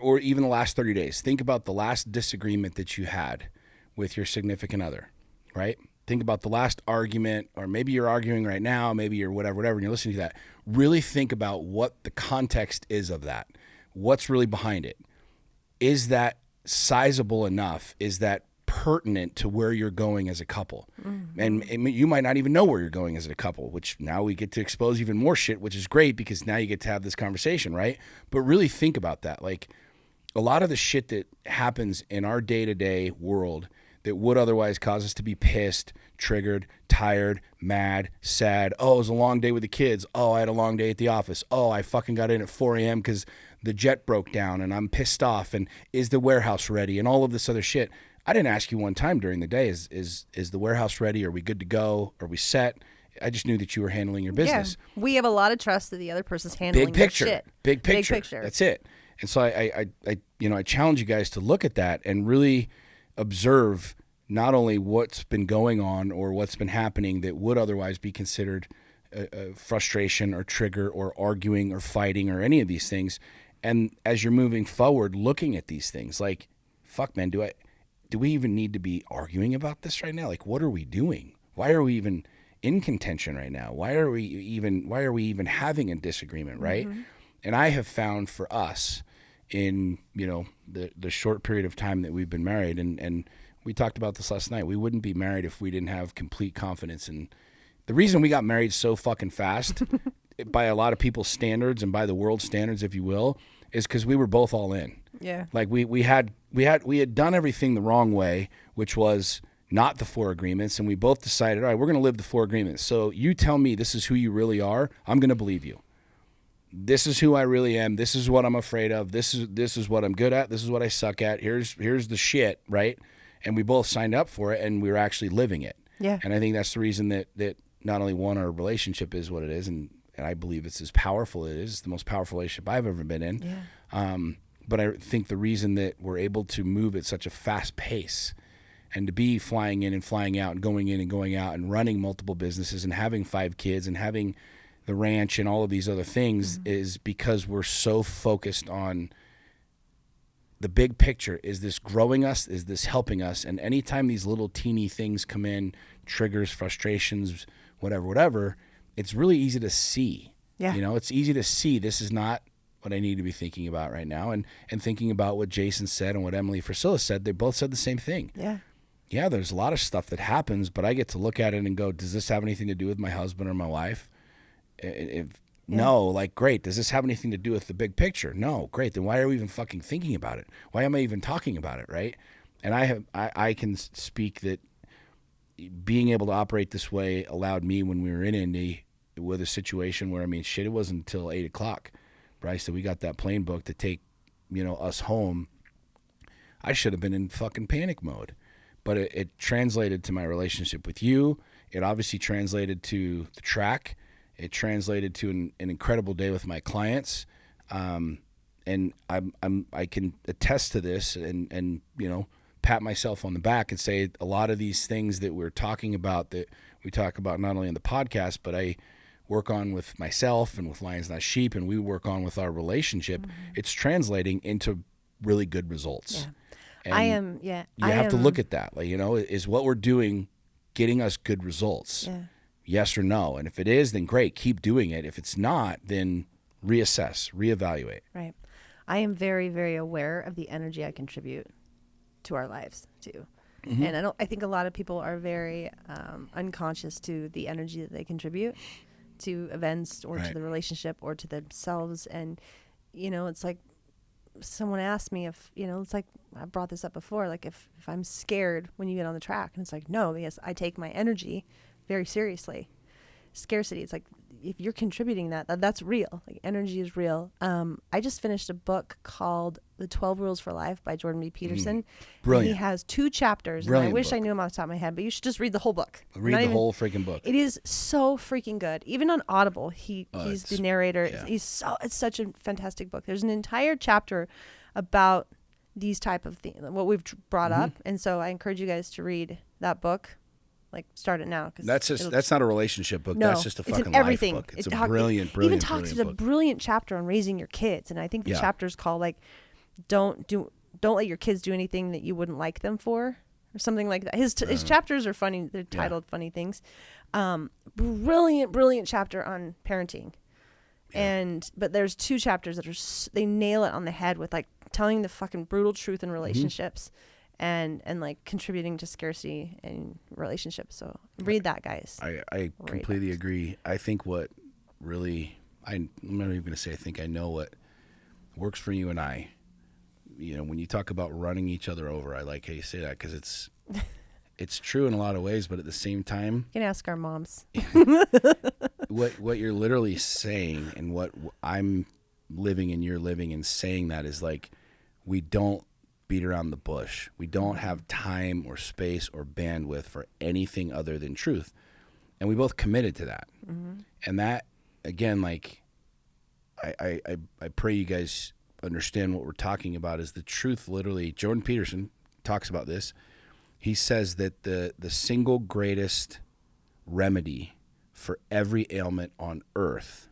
or even the last 30 days. Think about the last disagreement that you had with your significant other, right? Think about the last argument, or maybe you're arguing right now, maybe you're whatever, and you're listening to that. Really think about what the context is of that. What's really behind it? Is that sizable enough? Is that pertinent to where you're going as a couple? Mm-hmm. And you might not even know where you're going as a couple, which now we get to expose even more shit, which is great because now you get to have this conversation, right? But really think about that. Like a lot of the shit that happens in our day-to-day world that would otherwise cause us to be pissed, triggered, tired, mad, sad. Oh, it was a long day with the kids. Oh, I had a long day at the office. Oh, I fucking got in at 4 a.m. because the jet broke down and I'm pissed off. And is the warehouse ready? And all of this other shit. I didn't ask you one time during the day, is the warehouse ready? Are we good to go? Are we set? I just knew that you were handling your business. Yeah, we have a lot of trust that the other person's handling big picture. Their shit. Big picture. That's it. And so I challenge you guys to look at that and really observe not only what's been going on or what's been happening that would otherwise be considered a frustration or trigger or arguing or fighting or any of these things. And as you're moving forward, looking at these things like, fuck, man, do we even need to be arguing about this right now? Like, what are we doing? Why are we even in contention right now? Why are we even having a disagreement, right? Mm-hmm. And I have found for us in, the short period of time that we've been married, and we talked about this last night, we wouldn't be married if we didn't have complete confidence. And the reason we got married so fucking fast by a lot of people's standards and by the world's standards, if you will, is because we were both all in. Yeah. Like we had done everything the wrong way, which was not the 4 agreements. And we both decided, all right, we're going to live the 4 agreements. So you tell me this is who you really are. I'm going to believe you. This is who I really am. This is what I'm afraid of. This is what I'm good at. This is what I suck at. Here's the shit, right? And we both signed up for it, and we were actually living it. Yeah. And I think that's the reason that not only one, our relationship is what it is, and and I believe it's as powerful as it is. It's the most powerful relationship I've ever been in. Yeah. But I think the reason that we're able to move at such a fast pace and to be flying in and flying out and going in and going out and running multiple businesses and having 5 kids and having the ranch and all of these other things is because we're so focused on the big picture. Is this growing us? Is this helping us? And anytime these little teeny things come in, triggers, frustrations, whatever, it's really easy to see. Yeah. You know, it's easy to see this is not what I need to be thinking about right now. And thinking about what Jason said and what Emily Priscilla said, they both said the same thing. Yeah. Yeah, there's a lot of stuff that happens, but I get to look at it and go, does this have anything to do with my husband or my wife? No, like, great. Does this have anything to do with the big picture? No, great. Then why are we even fucking thinking about it? Why am I even talking about it, right? And I can speak that being able to operate this way allowed me when we were in Indy with a situation where, I mean, shit, it wasn't until 8 o'clock, Bryce, that we got that plane booked to take, us home. I should have been in fucking panic mode. But it translated to my relationship with you. It obviously translated to the track. It translated to an incredible day with my clients. And I can attest to this and pat myself on the back and say a lot of these things that we're talking about, that we talk about not only in the podcast, but I work on with myself and with Lions Not Sheep, and we work on with our relationship. It's translating into really good results. Yeah. And you have to look at that. Like, is what we're doing getting us good results? Yeah. Yes or no? And if it is, then great, keep doing it. If it's not, then reassess, reevaluate. Right. I am very, very aware of the energy I contribute to our lives too. And I think a lot of people are very unconscious to the energy that they contribute to events or to the relationship or to themselves. And, it's like, someone asked me if, it's like, I brought this up before, like if I'm scared when you get on the track, and it's like, no, because I take my energy very seriously. Scarcity. It's like, if you're contributing that's real. Like, energy is real. I just finished a book called The 12 Rules for Life by Jordan B. Peterson. Brilliant. And he has 2 chapters. Brilliant and I wish book. I knew them off the top of my head, but you should just read the whole book. Read the whole freaking book. It is so freaking good. Even on Audible, he's the narrator. Yeah. It's such a fantastic book. There's an entire chapter about these type of things, what we've brought up. And so I encourage you guys to read that book. Like, start it now. Cause that's not a relationship book. No, That's just a fucking it's everything. life book. It's a brilliant It's a book. brilliant chapter on raising your kids. And I think the chapter's called, like, don't let your kids do anything that you wouldn't like them for, or something like that. His chapters are funny. They're titled funny things. Brilliant chapter on parenting. Yeah. But there's 2 chapters that they nail it on the head with, like, telling the fucking brutal truth in relationships. And like contributing to scarcity in relationships. So read that, guys. I completely agree. I think what really, I'm not even going to say I think I know what works for you and I. When you talk about running each other over, I like how you say that, because it's true in a lot of ways, but at the same time, you can ask our moms. what you're literally saying, and what I'm living and you're living and saying, that is like, we don't beat around the bush. We don't have time or space or bandwidth for anything other than truth. And we both committed to that. And that, again, like, I pray you guys understand what we're talking about is the truth. Literally, Jordan Peterson talks about this. He says that the single greatest remedy for every ailment on earth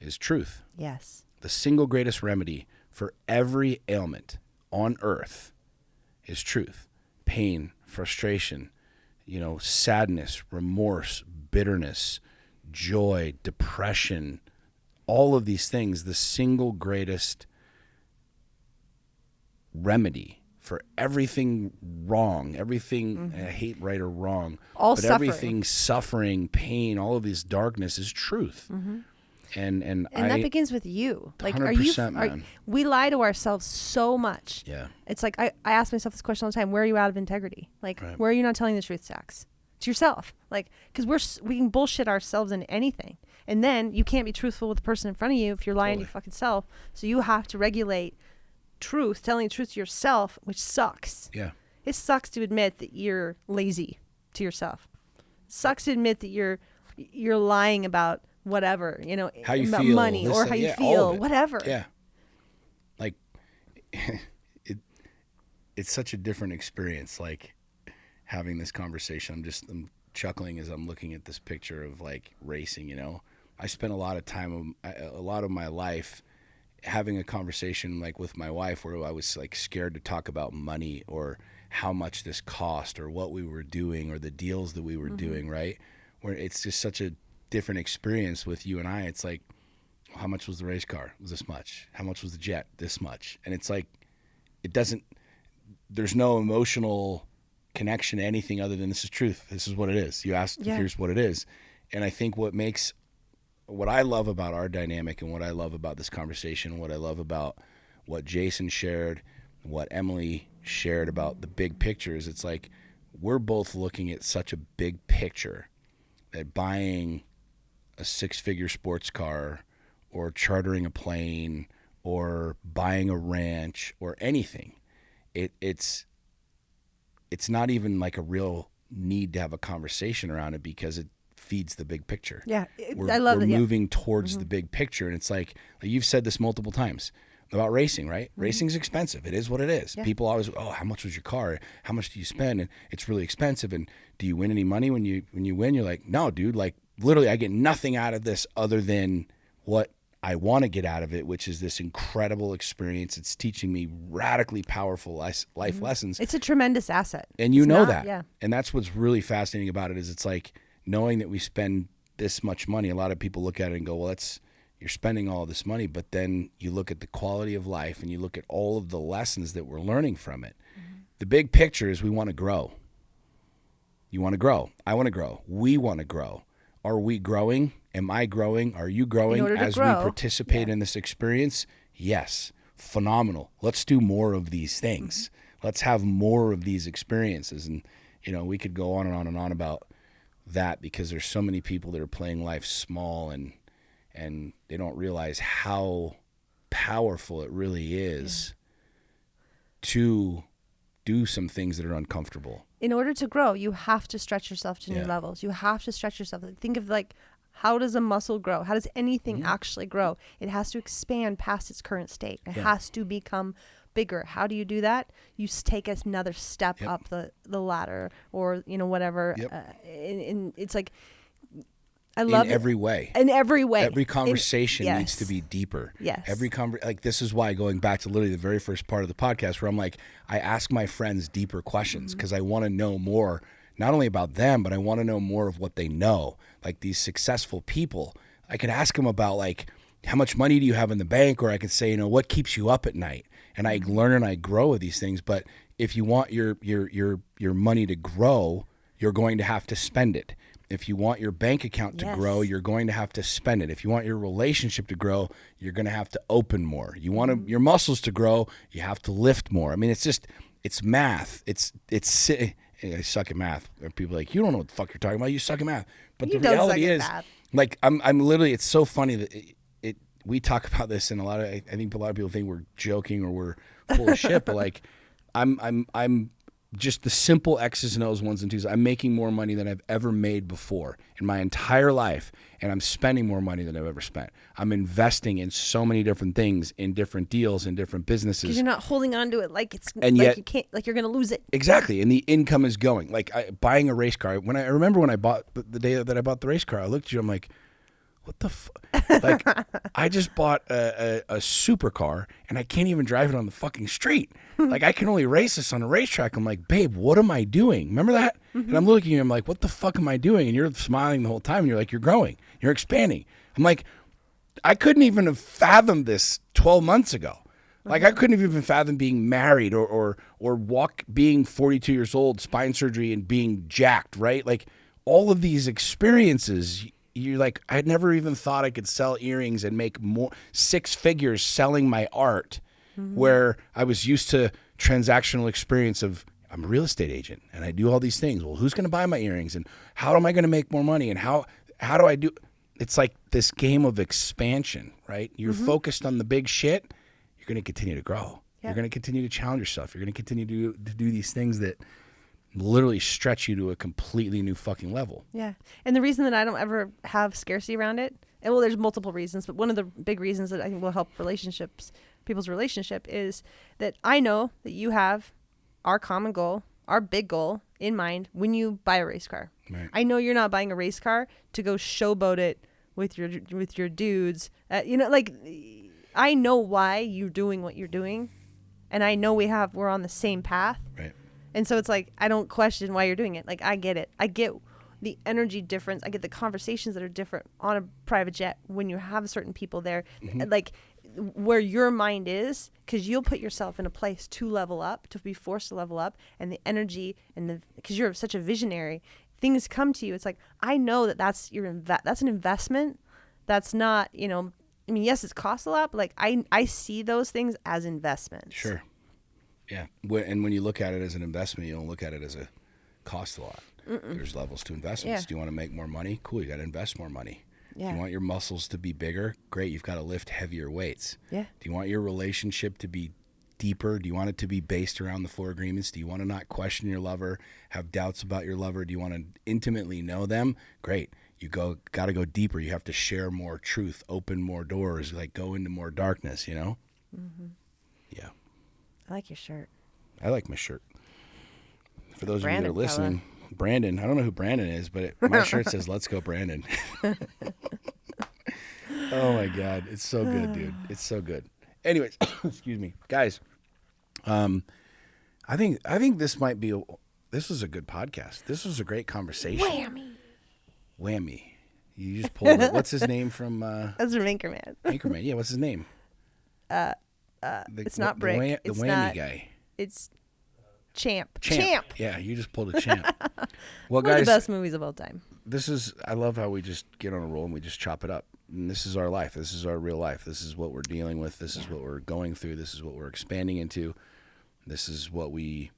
is truth. Yes. The single greatest remedy for every ailment on earth is truth. Pain, frustration, sadness, remorse, bitterness, joy, depression, all of these things, the single greatest remedy for everything wrong, everything, I hate right or wrong, all but suffering. Everything suffering, pain, all of this darkness is truth. And that begins with you. Like, 100%, we lie to ourselves so much. Yeah. It's like, I ask myself this question all the time. Where are you out of integrity? Like, where are you not telling the truth, Sax? To yourself. Like, because we can bullshit ourselves into anything. And then you can't be truthful with the person in front of you if you're lying to your fucking self. So you have to regulate truth, telling the truth to yourself, which sucks. Yeah. It sucks to admit that you're lazy to yourself. It sucks to admit that you're lying about whatever, how you about feel, money or how you all feel, of it. whatever. Yeah. Like it's such a different experience, like having this conversation. I'm chuckling as I'm looking at this picture of like racing, I spent a lot of my life having a conversation like with my wife where I was like scared to talk about money or how much this cost or what we were doing or the deals that we were doing, right? Where it's just such a different experience with you and I. It's like, how much was the race car? It was this much. How much was the jet? This much. And it's like, there's no emotional connection to anything other than this is truth. This is what it is. You asked, here's what it is. And I think what I love about our dynamic and what I love about this conversation, what I love about what Jason shared, what Emily shared about the big picture is it's like we're both looking at such a big picture that buying a 6-figure sports car or chartering a plane or buying a ranch or anything, it's not even like a real need to have a conversation around it because it feeds the big picture. Yeah, I love it. We're moving towards the big picture, and it's like you've said this multiple times about racing, right? Racing's expensive. It is what it is. Yeah. People always, how much was your car? How much do you spend? And it's really expensive. And do you win any money when you win? You're like, no, dude. Like literally, I get nothing out of this other than what I want to get out of it, which is this incredible experience. It's teaching me radically powerful life lessons. It's a tremendous asset. And you know that. Yeah. And that's what's really fascinating about it is it's like knowing that we spend this much money. A lot of people look at it and go, well, you're spending all this money. But then you look at the quality of life and you look at all of the lessons that we're learning from it. The big picture is we want to grow. You want to grow. I want to grow. We want to grow. Are we growing? Am I growing? Are you growing as we participate in this experience? Yes. Phenomenal. Let's do more of these things. Let's have more of these experiences. And, we could go on and on and on about that because there's so many people that are playing life small and they don't realize how powerful it really is to do some things that are uncomfortable. In order to grow, you have to stretch yourself to new levels. You have to stretch yourself. Think of like, how does a muscle grow? How does anything actually grow? It has to expand past its current state. It has to become bigger. How do you do that? You take another step up the ladder or, whatever. And it's like, I love in every way. In every way. Every conversation needs to be deeper. Yes. Like this is why going back to literally the very first part of the podcast where I'm like, I ask my friends deeper questions because I want to know more, not only about them, but I want to know more of what they know. Like these successful people, I could ask them about like, how much money do you have in the bank? Or I could say, what keeps you up at night? And I learn and I grow with these things. But if you want your money to grow, you're going to have to spend it. If you want your bank account to grow, you're going to have to spend it. If you want your relationship to grow, you're going to have to open more. You want your muscles to grow, you have to lift more. I mean, it's math. I suck at math. People are like, you don't know what the fuck you're talking about. You suck at math. But the reality is, like, I'm literally. It's so funny that we talk about this, and I think a lot of people think we're joking or we're full of shit. But like, I'm just the simple X's and O's, ones and twos. I'm making more money than I've ever made before in my entire life, and I'm spending more money than I've ever spent. I'm investing in so many different things, in different deals, in different businesses. Because you're not holding on to it like it's, and like yet, you can't, like you're going to lose it. Exactly, and the income is going. Like buying a race car. I remember when I bought the day that I bought the race car, I looked at you. I'm like, what the like, I just bought a supercar and I can't even drive it on the fucking street. Like, I can only race this on a racetrack. I'm like, babe, what am I doing? Remember that? And I'm looking at you, I'm like, what the fuck am I doing? And you're smiling the whole time. And you're like, you're growing. You're expanding. I'm like, I couldn't even have fathomed this 12 months ago. Like, I couldn't have even fathomed being married or being 42 years old, spine surgery, and being jacked, right? Like, all of these experiences, you're like, I never even thought I could sell earrings and make more 6 figures selling my art, where I was used to transactional experience of, I'm a real estate agent and I do all these things. Well, who's going to buy my earrings and how am I going to make more money and how do I do? It's like this game of expansion, right? You're focused on the big shit. You're going to continue to grow. Yeah. You're going to continue to challenge yourself. You're going to continue to do these things that literally stretch you to a completely new fucking level. Yeah. And the reason that I don't ever have scarcity around it, and well, there's multiple reasons, but one of the big reasons that I think will help people's relationship is that I know that you have our common goal, our big goal in mind when you buy a race car. Right. I know you're not buying a race car to go showboat it with your dudes. Like I know why you're doing what you're doing, and I know we're on the same path. Right. And so it's like I don't question why you're doing it. Like I get it. I get the energy difference. I get the conversations that are different on a private jet when you have certain people there, like where your mind is, because you'll put yourself in a place to level up, to be forced to level up, and the energy and because you're such a visionary, things come to you. It's like I know that's an investment. That's not, I mean, yes, it costs a lot, but like I see those things as investments. Sure. Yeah. And when you look at it as an investment, you don't look at it as a cost a lot. There's levels to investments. Yeah. Do you want to make more money? Cool. You got to invest more money. Yeah. Do you want your muscles to be bigger? Great. You've got to lift heavier weights. Yeah. Do you want your relationship to be deeper? Do you want it to be based around the 4 agreements? Do you want to not question your lover, have doubts about your lover? Do you want to intimately know them? Great. You got to go deeper. You have to share more truth, open more doors, like go into more darkness, Mm-hmm. Yeah. I like your shirt. I like my shirt. For those Brandon, of you that are listening, Brandon, I don't know who Brandon is, but my shirt says, "Let's go, Brandon." Oh my God. It's so good, dude. It's so good. Anyways, excuse me, guys. I think this was a good podcast. This was a great conversation. Whammy. You just pulled it. What's his name from? That's from Anchorman. Anchorman. Yeah. What's his name? It's not Brick. The It's whammy not, guy. It's Champ. Yeah. You just pulled a Champ. Well, One guys, of the best movies of all time. I love how we just get on a roll and we just chop it up. And this is our life. This is our real life. This is what we're dealing with. This is what we're going through. This is what we're expanding into. This is what we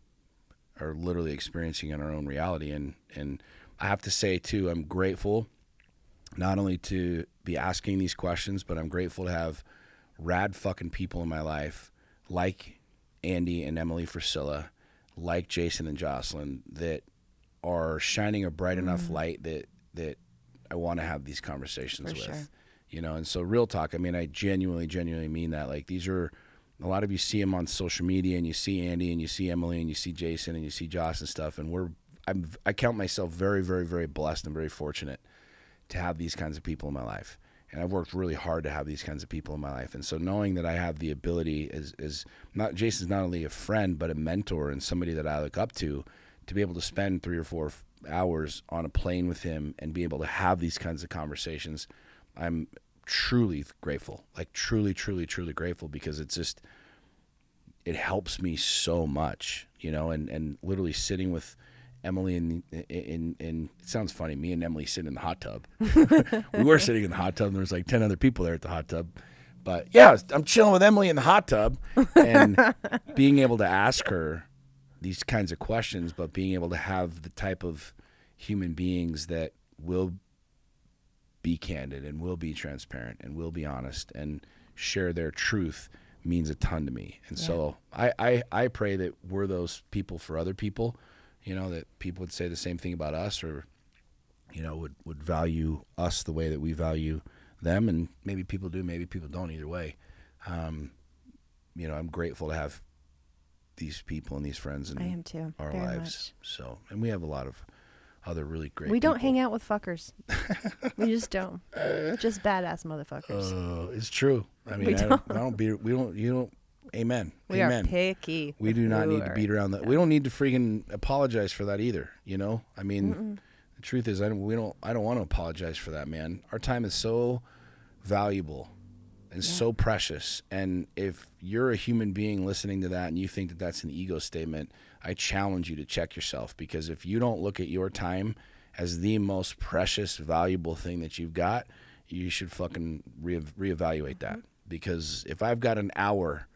are literally experiencing in our own reality. And I have to say, too, I'm grateful not only to be asking these questions, but I'm grateful to have rad fucking people in my life like Andy and Emily Frisilla, like Jason and Jocelyn, that are shining a bright enough light that I want to have these conversations with. Sure. And so real talk, I mean, I genuinely mean that. Like, these are, a lot of you see them on social media, and you see Andy and you see Emily and you see Jason and you see Josh and stuff, and I count myself very, very, very blessed and very fortunate to have these kinds of people in my life. And I've worked really hard to have these kinds of people in my life. And so knowing that I have the ability Jason's not only a friend, but a mentor and somebody that I look up to be able to spend 3 or 4 hours on a plane with him and be able to have these kinds of conversations, I'm truly grateful, like truly, truly, truly grateful, because it helps me so much, and literally sitting with Emily in it sounds funny, me and Emily sitting in the hot tub. We were sitting in the hot tub and there was like 10 other people there at the hot tub. But yeah, I'm chilling with Emily in the hot tub and being able to ask her these kinds of questions, but being able to have the type of human beings that will be candid and will be transparent and will be honest and share their truth means a ton to me. And so I pray that we're those people for other people, that people would say the same thing about us, or, would value us the way that we value them. And maybe people do, maybe people don't, either way. I'm grateful to have these people and these friends in I am too, our very lives. much. So, and we have a lot of other really great We don't people. hang out with fuckers. We just don't. Just badass motherfuckers. It's true. I mean, you don't. Amen. We Amen. are picky. We do not need to beat around that. We don't need to freaking apologize for that either. I mean, the truth is, I don't want to apologize for that, man. Our time is so valuable and so precious. And if you're a human being listening to that and you think that that's an ego statement, I challenge you to check yourself, because if you don't look at your time as the most precious, valuable thing that you've got, you should fucking reevaluate that. Because if I've got an hour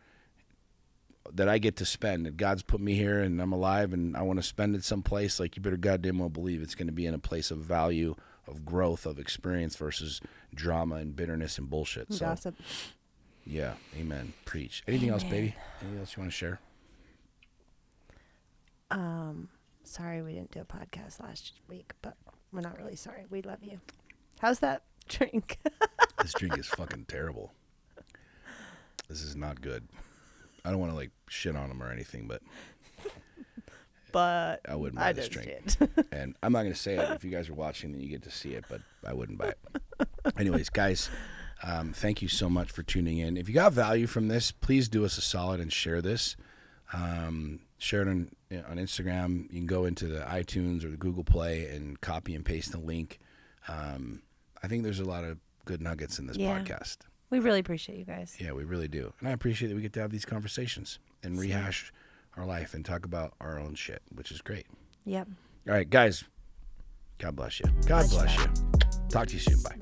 that I get to spend, and God's put me here and I'm alive and I want to spend it someplace, like, you better goddamn well believe it's going to be in a place of value, of growth, of experience, versus drama and bitterness and bullshit. So, gossip. Yeah, amen. Preach. Anything else, baby? Anything else you want to share? Sorry we didn't do a podcast last week, but we're not really sorry. We love you. How's that drink? This drink is fucking terrible. This is not good. I don't want to like shit on them or anything, but I wouldn't buy this drink. And I'm not going to say it. If you guys are watching, then you get to see it, but I wouldn't buy it. Anyways, guys, thank you so much for tuning in. If you got value from this, please do us a solid and share this. Share it on Instagram. You can go into the iTunes or the Google Play and copy and paste the link. I think there's a lot of good nuggets in this podcast. We really appreciate you guys. Yeah, we really do. And I appreciate that we get to have these conversations and rehash our life and talk about our own shit, which is great. Yep. All right, guys. God bless you. God bless you. Talk to you soon. Bye.